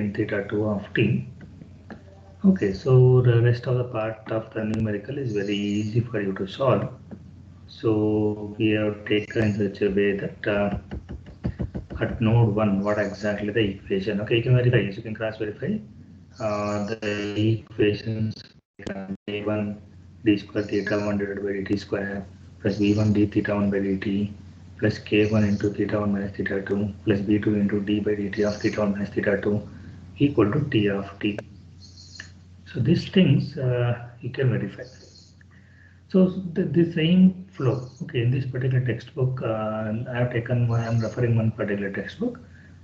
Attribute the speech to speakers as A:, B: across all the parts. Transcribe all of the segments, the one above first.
A: secant theta 2 of t. Okay, so the rest of the part of the numerical is very easy for you to solve. So we have taken in such a way that at node 1, what exactly the equation? Okay, you can verify, you can cross verify the equations a1 d square theta 1 divided by dt square plus b1 d theta 1 by dt plus k1 into theta 1 minus theta 2 plus b2 into d by dt of theta 1 minus theta 2 equal to t of t. So these things you can verify. So the same flow, okay, in this particular textbook, I have taken, I am referring one particular textbook.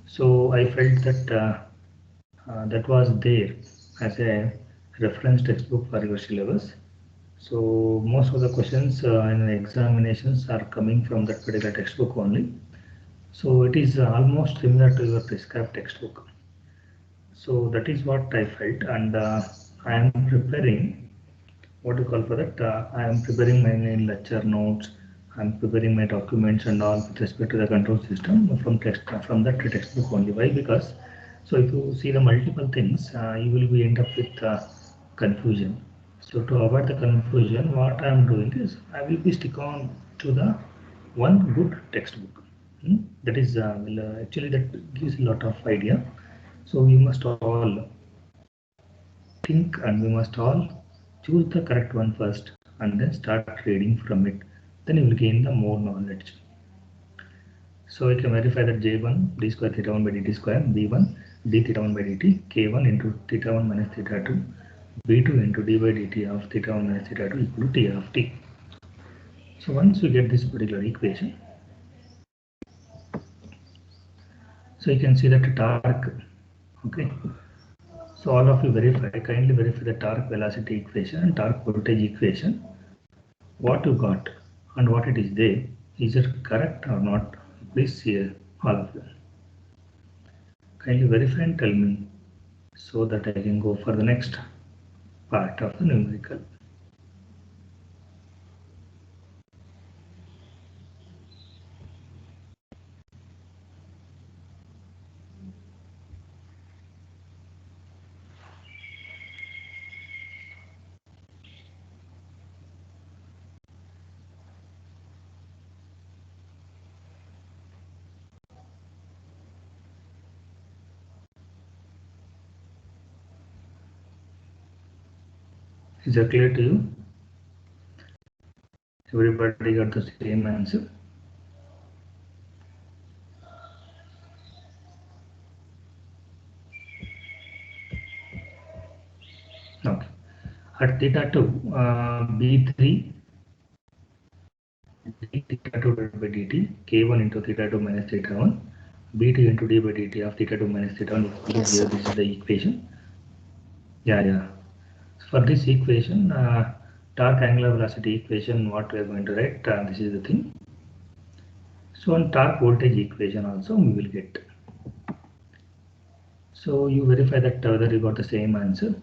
A: So I felt that that was there as a reference textbook for your syllabus. So most of the questions in examinations are coming from that particular textbook only. So it is almost similar to your prescribed textbook. So that is what I felt, and I am preparing what you call for that. I am preparing my lecture notes. I am preparing my documents and all with respect to the control system from that textbook only. Why? Because so if you see the multiple things, you will be end up with confusion. So to avoid the confusion, what I am doing is I will be stick on to the one good textbook. That is actually that gives a lot of idea. So we must all think and we must all choose the correct one first and then start reading from it. Then you will gain the more knowledge. So we can verify that J1 d square theta 1 by dt square, B1 d theta 1 by dt, K1 into theta 1 minus theta 2, B2 into d by dt of theta 1 minus theta 2 equal to t of t. So once we get this particular equation, so you can see that the torque, okay. So all of you kindly verify the torque velocity equation and torque voltage equation. What you got and what it is there, is it correct or not? Please see all of you. Kindly verify and tell me so that I can go for the next part of the numerical. Is that clear to you? Everybody got the same answer? Okay. At theta 2, B3 d theta 2 divided by dt, K1 into theta 2 minus theta 1, B2 into d by dt of theta 2 minus theta 1. Yes. Here, this is the equation. Yeah. For this equation, torque angular velocity equation, what we are going to write, this is the thing. So on torque voltage equation also we will get. So you verify that whether you got the same answer.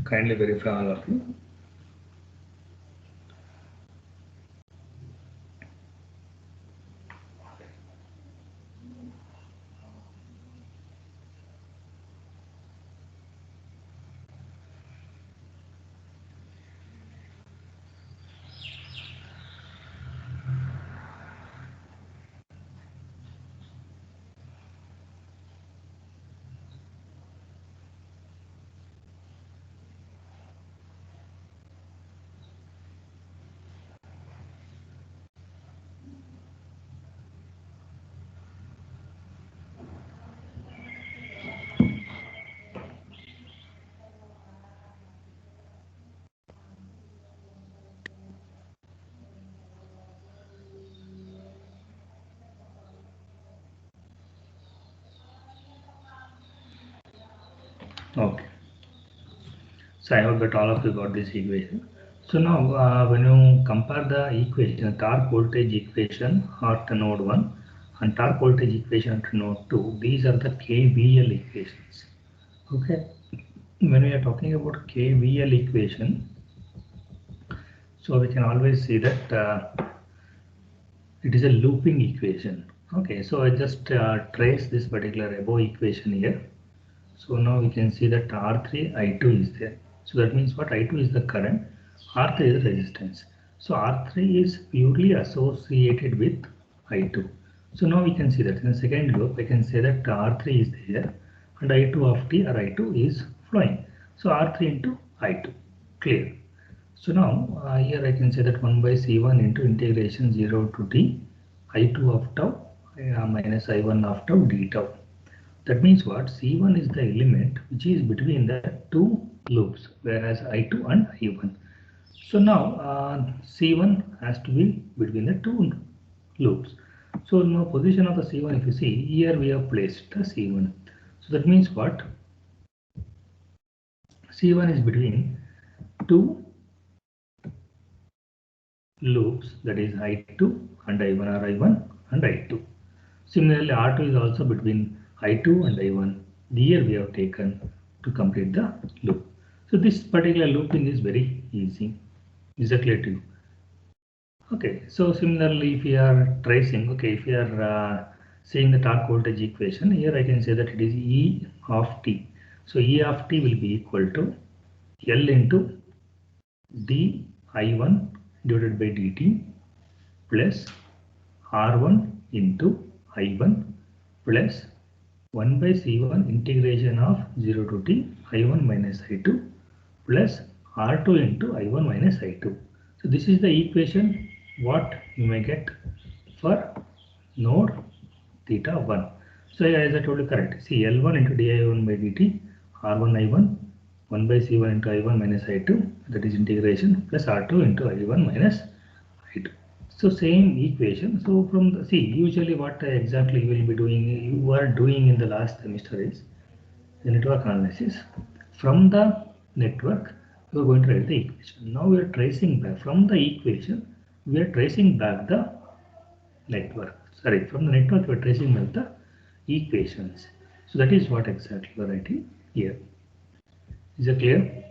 A: Kindly verify all of you. Okay. So I hope that all of you got this equation. So now when you compare the equation, torque voltage equation at node 1 and torque voltage equation at node 2, these are the KVL equations. Okay. When we are talking about KVL equation, so we can always see that it is a looping equation. Okay, so I just trace this particular above equation here. So now we can see that R3 I2 is there. So that means what? I2 is the current, R3 is the resistance. So R3 is purely associated with I2. So now we can see that in the second loop I can say that R3 is there and I2 of t or I2 is flowing. So R3 into I2, clear. So now here I can say that 1 by C1 into integration 0 to t I2 of tau minus I1 of tau d tau. That means what? C1 is the element which is between the two loops, whereas I2 and I1. So now C1 has to be between the two loops. So now position of the C1, if you see here, we have placed the C1. So that means what? C1 is between two loops, that is I2 and I1, or I1 and I2. Similarly, R2 is also between I2 and I1. Here we have taken to complete the loop. So this particular looping is very easy. Is that clear to you? Okay. So similarly, if we are tracing, okay, if we are seeing the torque voltage equation, here I can say that it is E of t. So E of t will be equal to L into d I1 divided by dt plus R1 into I1 plus 1 by C1 integration of 0 to t I1 minus I2 plus R2 into I1 minus I2. So this is the equation what you may get for node theta 1. So as I told you, correct. See, L1 into di1 by dt R1 I1 1 by C1 into I1 minus I2, that is integration, plus R2 into I1 minus I2. So same equation. So from the, see, usually what exactly you will be doing, you were doing in the last semester is the network analysis. From the network, we are going to write the equation. Now we are tracing back from the equation. We are tracing back the network. Sorry, from the network we are tracing back the equations. So that is what exactly we are writing here. Is it clear?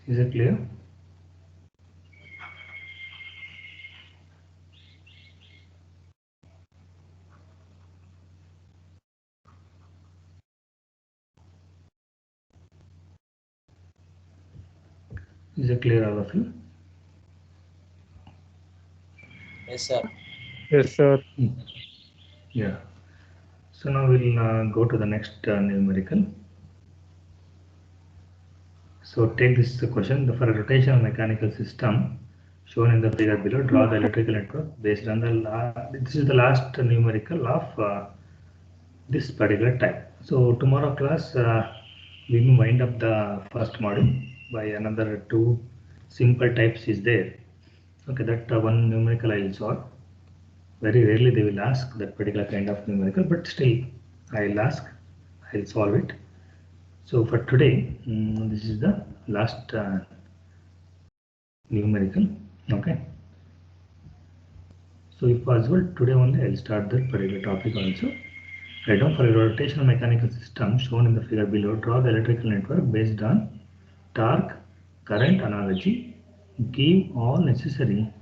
A: Is it clear? Is it clear, all of you?
B: Yes, sir.
C: Yes, sir.
A: Yeah. So now we'll go to the next numerical. So take this question. For a rotational mechanical system shown in the figure below, draw the electrical network based on the this is the last numerical of this particular type. So tomorrow class we will wind up the first module by another two simple types is there. Okay, that one numerical I will solve. Very rarely they will ask that particular kind of numerical, but still I'll ask, I'll solve it. So for today, this is the last numerical. Okay. So if possible, today only I'll start that particular topic also. Write down for a rotational mechanical system shown in the figure below, draw the electrical network based on torque, current analogy, give all necessary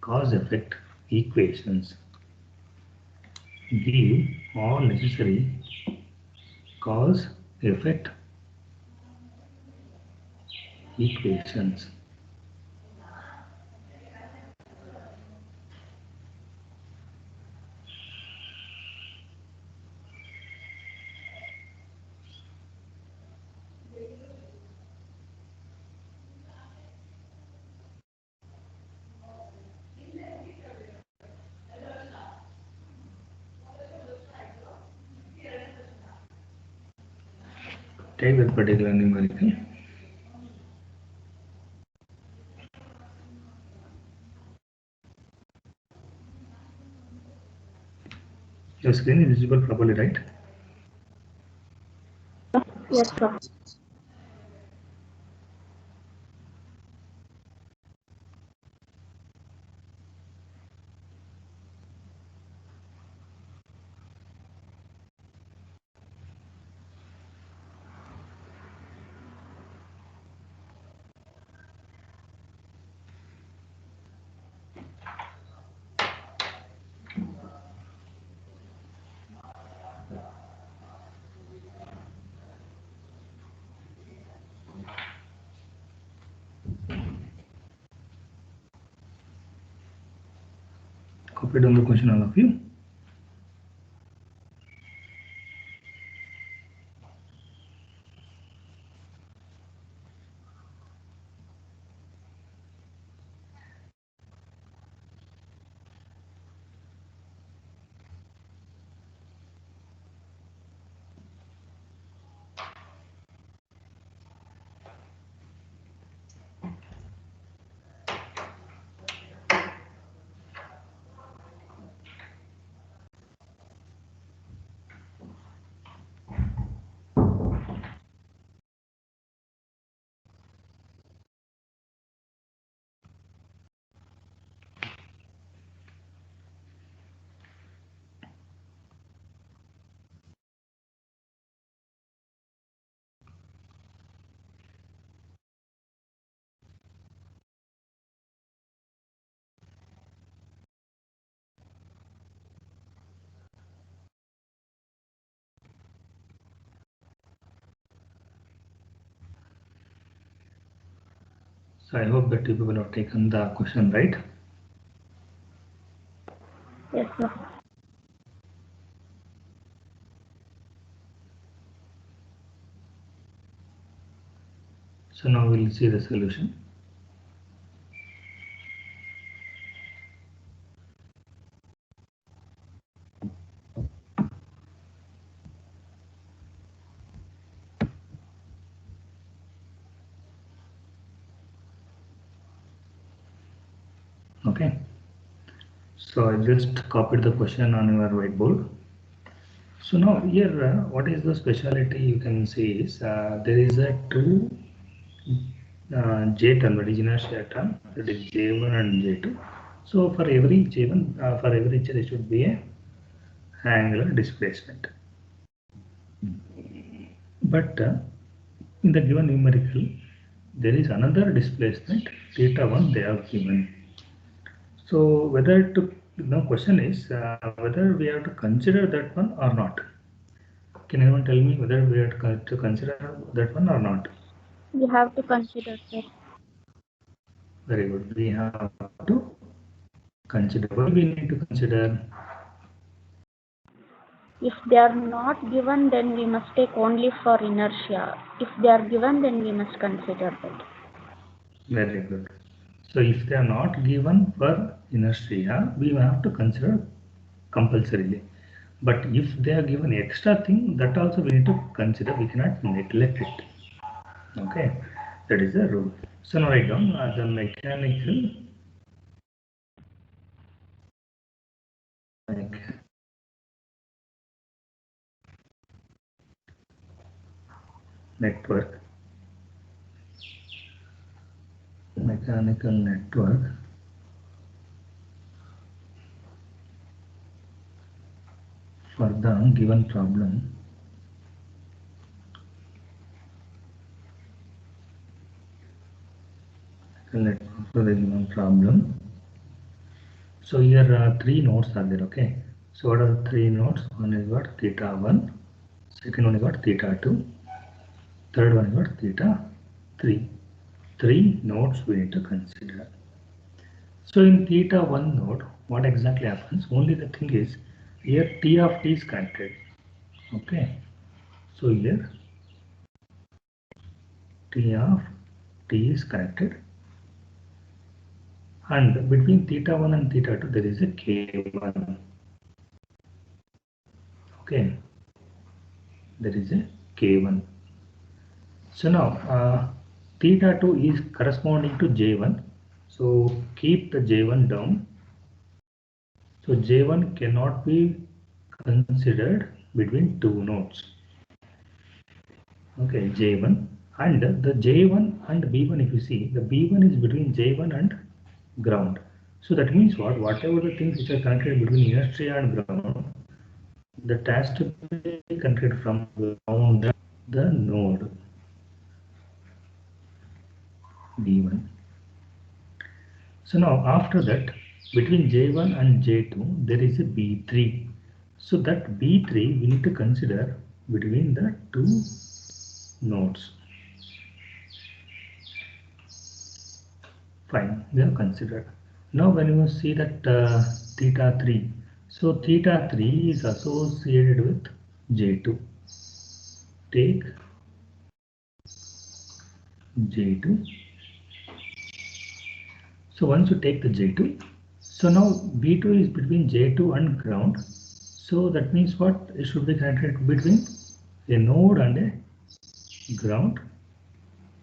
A: cause-effect equations. Give all necessary cause-effect equations. take that particular numerical. Your screen is visible properly, right?
B: Yes, sir.
A: Copied on the question, all of you. So I hope that you people have taken the question right.
B: Yes, sir.
A: So now we'll see the solution. Okay. So I just copied the question on your whiteboard. So now here, what is the speciality you can see is there is a two J term, that is inertia term, that is J1 and J2. So for every J1, for every J, there should be a angular displacement. But in the given numerical, there is another displacement theta 1 they have given. So whether to, now question is whether we have to consider that one or not. Can anyone tell me whether we have to consider that one or not?
B: We have to consider, sir.
A: Very good. We have to consider. What we need to consider?
B: If they are not given, then we must take only for inertia. If they are given, then we must consider that.
A: Very good. So if they are not given for inertia, we have to consider compulsorily. But if they are given extra thing, that also we need to consider. We cannot neglect it. Okay, that is the rule. So now write down the mechanical network, mechanical network for the given problem. Network for the given problem. So here three nodes are there. Okay, so what are the three nodes? One is got theta 1, second one is got theta 2, third one is got theta 3. Three nodes we need to consider. So in theta 1 node, what exactly happens? Only the thing is here T of t is connected. Okay, so here T of t is connected, and between theta 1 and theta 2 there is a K1. Okay, there is a K1. So now theta 2 is corresponding to J1. So keep the J1 down. So J1 cannot be considered between two nodes. Okay, J1 and the J1 and B1, if you see, the B1 is between J1 and ground. So that means what? Whatever the things which are connected between inertia and ground, that has to be connected from ground the node B1. So now after that, between J1 and J2, there is a B3. So that B3 we need to consider between the two nodes. Fine, we have considered. Now when you see that theta 3, so theta 3 is associated with J2. Take J2. So once you take the J2, so now B2 is between J2 and ground. So that means what? It should be connected between a node and a ground.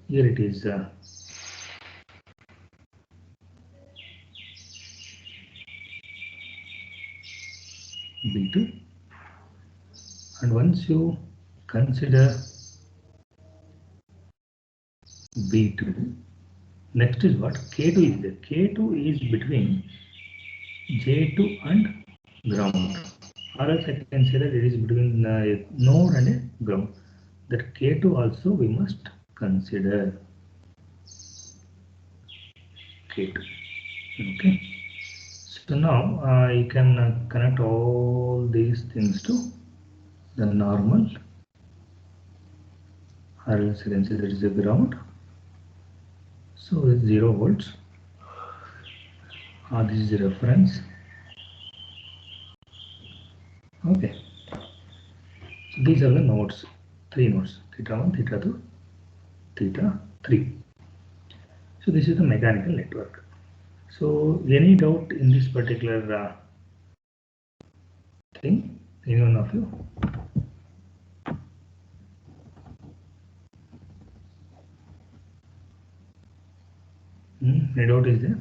A: Here it is B2. And once you consider B2, next is what? K2 is there. K2 is between J2 and ground. Or else I can say that it is between a node and a ground. That K2 also we must consider. K2. Okay. So now you can connect all these things to the normal, or else you can say that is a ground. So it's 0 volts. This is the reference. Okay. So these are the nodes, 3 nodes, theta 1, theta 2, theta 3. So this is the mechanical network. So any doubt in this particular thing? Any one of you? Any doubt is there?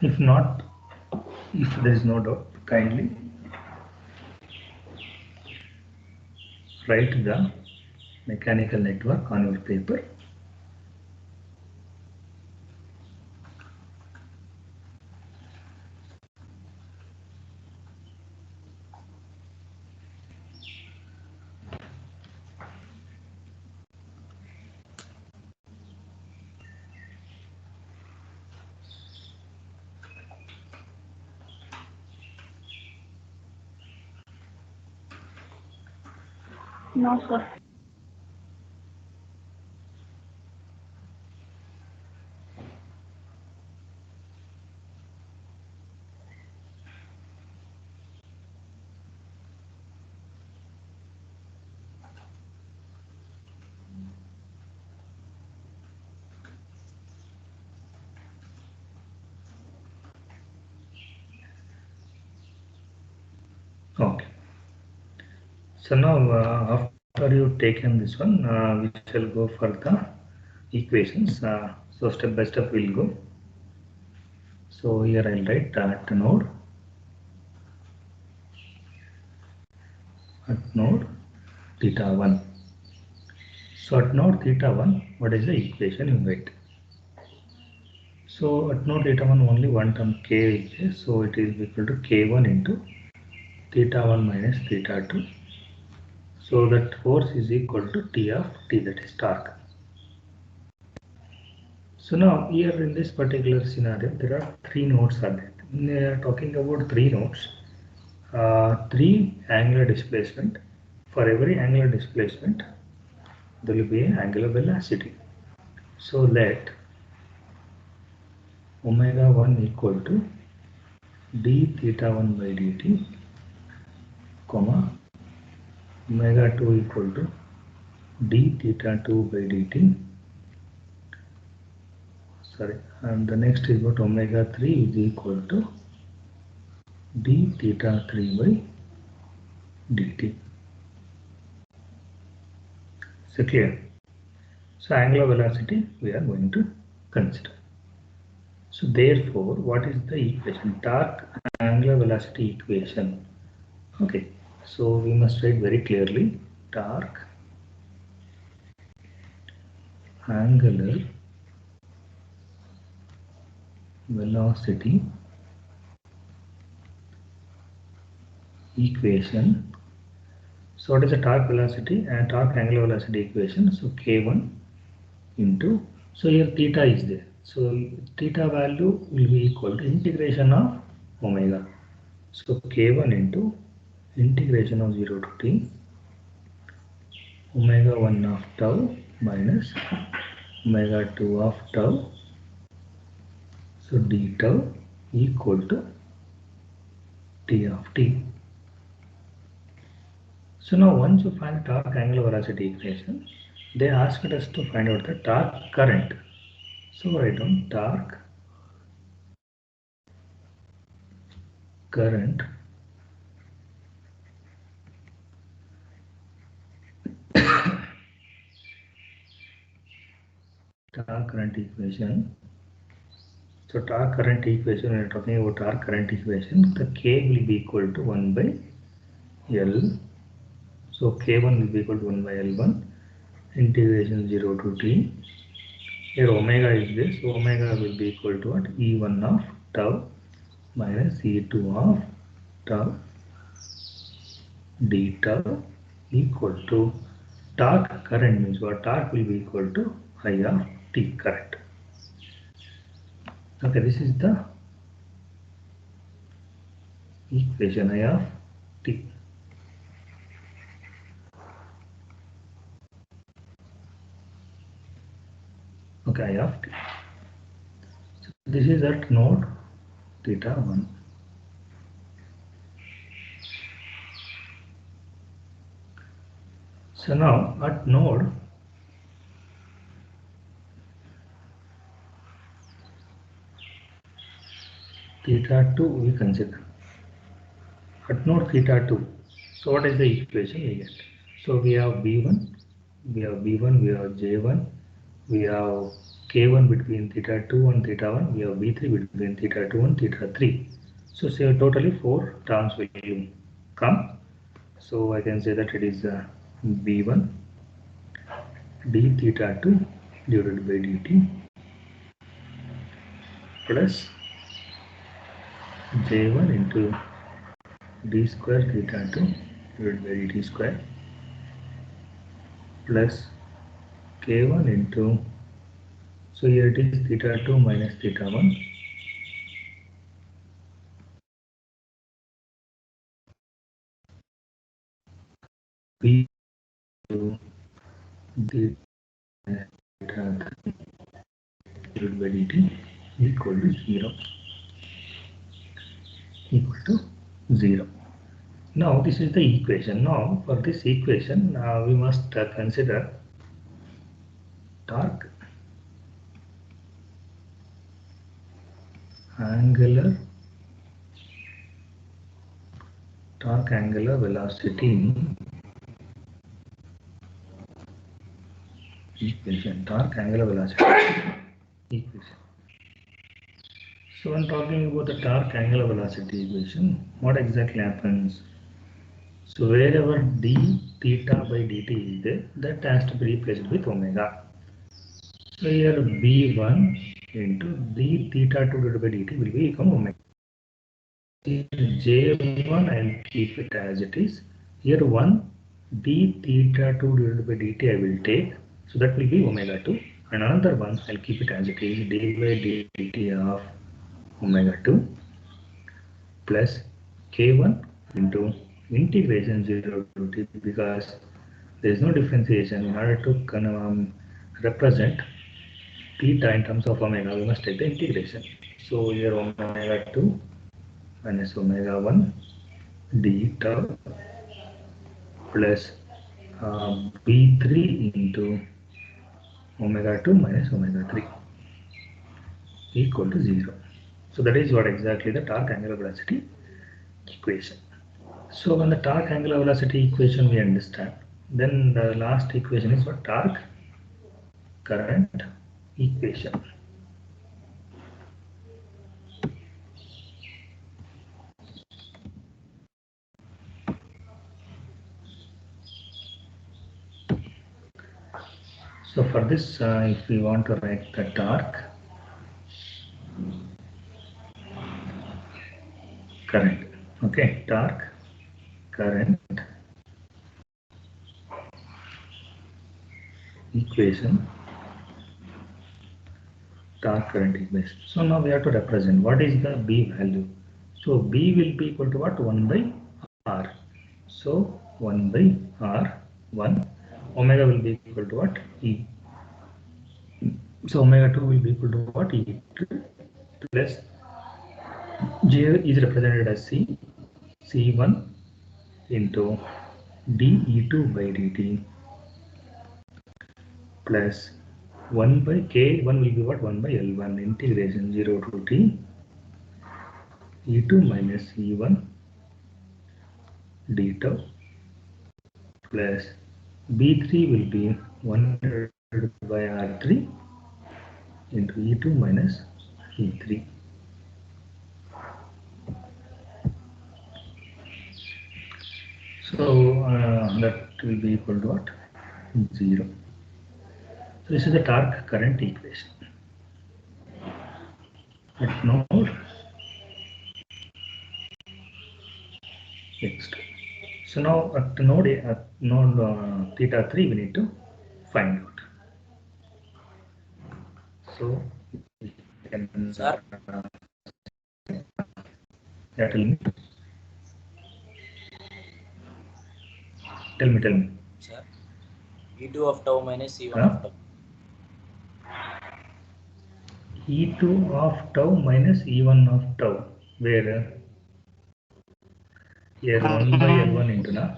A: If not, if there is no doubt, kindly write the mechanical network on your paper.
B: No, sir.
A: Okay. So now after you taken this one, we shall go for the equations. So step by step we'll go. So here I'll write at node theta 1. So at node theta 1, what is the equation you write? So at node theta 1 only one term k is there, so it is equal to k1 into theta 1 minus theta 2. So that force is equal to T of T, that is torque. So now here in this particular scenario, there are 3 nodes are there. When we are talking about 3 nodes, 3 angular displacement. For every angular displacement, there will be an angular velocity. So let omega 1 equal to d theta 1 by dt, comma omega 2 equal to d theta 2 by dt. sorry, and the next is what omega 3 is equal to d theta 3 by dt. So clear? So angular velocity we are going to consider. So therefore, what is the equation? Torque angular velocity equation. Okay, so we must write very clearly torque angular velocity equation. So what is the torque velocity and torque angular velocity equation? So K1 into, so here theta is there. So theta value will be equal to integration of omega. So K1 into integration of 0 to t omega 1 of tau minus omega 2 of tau. So d tau equal to t of t. So now once you find torque angular velocity equation, they asked us to find out the torque current. So write down torque current torque current equation. So torque current equation, we are talking about torque current equation, the K will be equal to 1 by L. So K1 will be equal to 1 by L1 integration 0 to t. Here omega is this, so omega will be equal to what? E1 of tau minus E2 of tau d tau equal to torque current means what? Torque will be equal to I of t current. Okay, this is the equation I of t. Okay, I of t. So this is at node theta 1. So now at node theta 2 we consider. At node theta 2. So what is the equation we get? So we have B1, we have B1, we have J1, we have K1 between theta 2 and theta 1, we have B3 between theta 2 and theta 3. So say totally 4 terms will come. So I can say that it is B1 d theta 2 divided by dt plus J1 into d square theta 2 divided by dt square plus K1 into, so here it is theta 2 minus theta 1 b to theta 3 divided by dt equal to 0. Equal to 0. Now this is the equation. Now for this equation we must consider torque angular velocity equation. Torque angular velocity equation. So when talking about the torque angular velocity equation, what exactly happens? So wherever d theta by dt is there, that has to be replaced with omega. So here b1 into d theta 2 divided by dt will become omega. Here j1 I will keep it as it is. Here 1 d theta 2 divided by dt I will take. So that will be omega 2. And another one I will keep it as it is, d by dt of omega 2 plus k1 into integration 0 to t, because there is no differentiation. In order to represent theta in terms of omega, we must take the integration. So here omega 2 minus omega 1 d tau plus b3 into omega 2 minus omega 3. equal to 0. So that is what exactly the torque angular velocity equation. So when the torque angular velocity equation we understand, then the last equation is what? Torque current equation. So for this, if we want to write the torque current, okay, torque current equation, torque current equation. So now we have to represent what is the B value. So B will be equal to what? 1 by R. So 1 by R, 1. Omega will be equal to what? E. So omega 2 will be equal to what? E2 plus J is represented as C, C1 into dE2 by dt plus 1 by K1 will be what? 1 by L1 integration 0 to T E2 minus E1 d tau plus B3 will be 1 by R3 into E2 minus E3. So that will be equal to what? 0. So this is the torque current equation. At node X2. So now at node theta 3 we need to find out. So we can
C: Sir?
A: Yeah, tell me.
C: Sir, E2 of tau minus E1
A: Huh?
C: of tau.
A: E2 of tau minus E1 of tau. Where here 1 by L1 into na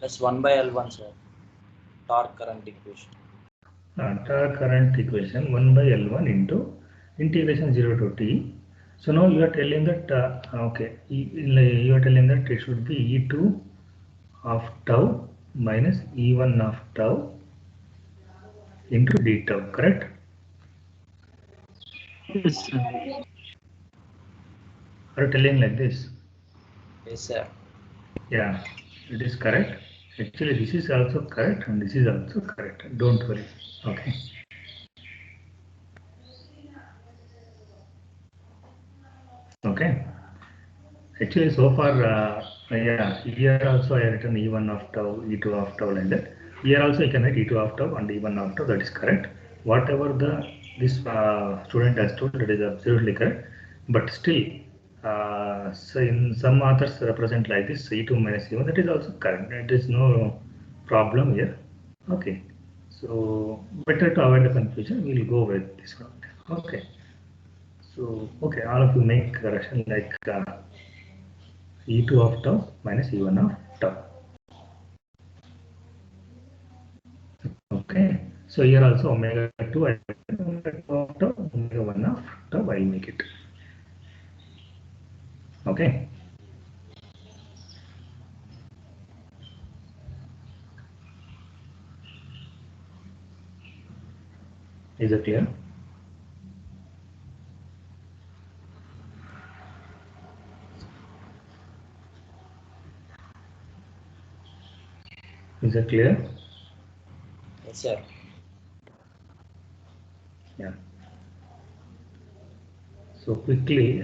C: Plus 1 by L1, sir. Torque current equation.
A: torque current equation 1 by L1 into integration 0 to T. So now you are telling that okay, you are telling that it should be E2 of tau minus E1 of tau into d tau, correct?
D: Yes, sir.
A: Are you telling like this?
C: Yes, sir.
A: Yeah, it is correct. Actually, this is also correct and this is also correct. Don't worry. Okay. Okay. Actually, so far, yeah, here also I written E1 of tau, E2 of tau like that. Here also I can write E2 of tau and E1 of tau. That is correct. Whatever this student has told, that is absolutely correct. But still, so in some authors represent like this E2 minus E1. That is also correct. There is no problem here. Okay. So better to avoid the confusion, we will go with this one. Okay. So okay, all of you make correction like. E2 of tau minus E1 of tau. Okay, so here also omega 2 I omega 2 of tau, omega 1 of tau I will make it. Okay. Is it clear? Is it clear?
C: Yes, sir.
A: Yeah. So quickly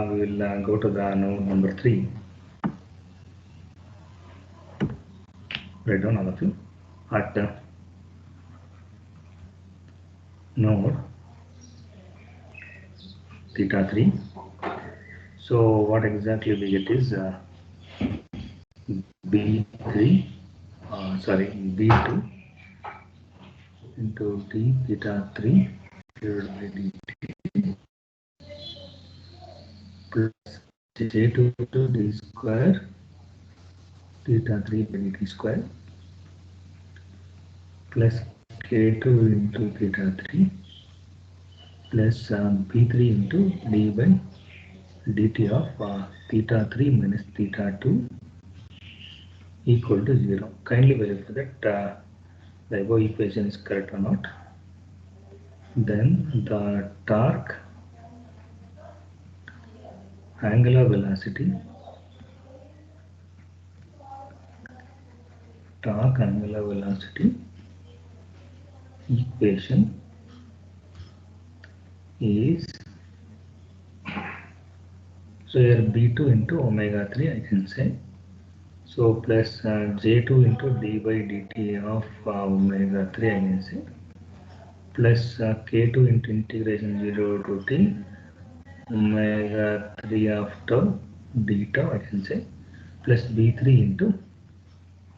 A: we will go to the node number 3. Write down all of you at node theta 3. So what exactly we get is B3, sorry, B2 into d theta 3 divided by dt plus j2 to d square theta 3 by dt square plus K2 into theta 3 plus B3 into d by dt of theta 3 minus theta 2 equal to 0. Kindly verify that the above equation is correct or not. Then the torque, angular velocity, equation is, so here B2 into omega 3 I can say, so plus J2 into d by dt of omega 3 I can say, plus K2 into integration 0 to t omega 3 of tau d tau I can say, plus B3 into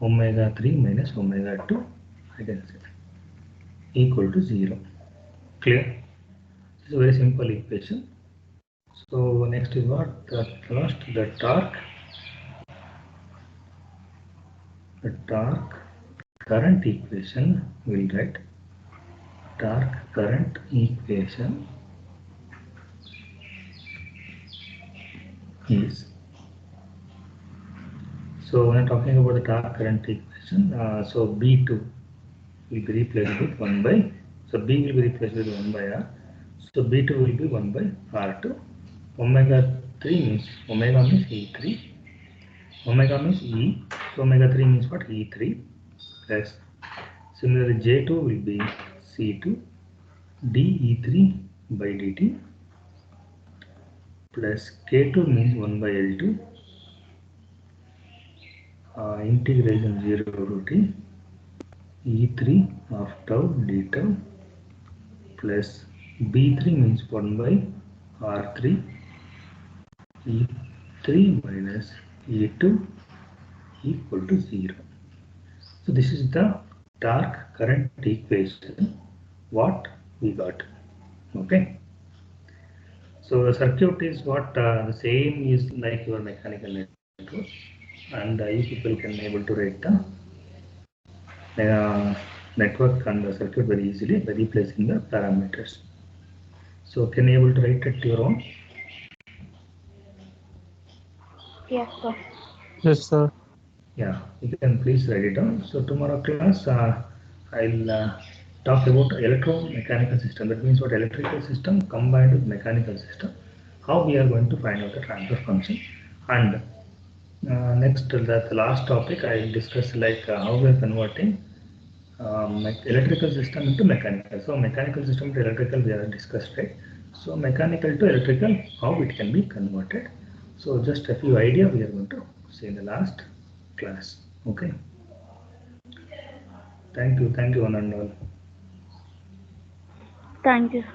A: omega 3 minus omega 2 I can say equal to 0. Clear? It's a very simple equation. So next is what? The torque current equation. We'll write torque current equation is, so when I'm talking about the torque current equation, so B2 will be replaced with 1 by, so B will be replaced with 1 by R, so B2 will be 1 by R2. Omega 3 means, omega means E3, omega means E, so omega 3 means what? E3, plus similarly J2 will be C2 dE3 by dt, plus K2 means 1 by L2 integration 0 to t E3 of tau d tau, plus B3 means 1 by R3 E3 minus E2 equal to 0. So this is the torque current equation what we got. Okay. So the circuit is what the same is like your mechanical network, and you people can able to write the network and the circuit very easily by replacing the parameters. So can you able to write it your own?
B: Yes, sir.
D: Yes, sir.
A: Yeah, you can please write it down. So tomorrow class I'll talk about electromechanical system. That means what? Electrical system combined with mechanical system. How we are going to find out the transfer function. And next, the last topic I will discuss like how we are converting electrical system into mechanical. So mechanical system to electrical we have discussed, right? So mechanical to electrical, how it can be converted. So just a few ideas we are going to see in the last class. Okay. Thank you one and all.
B: Thank you, sir.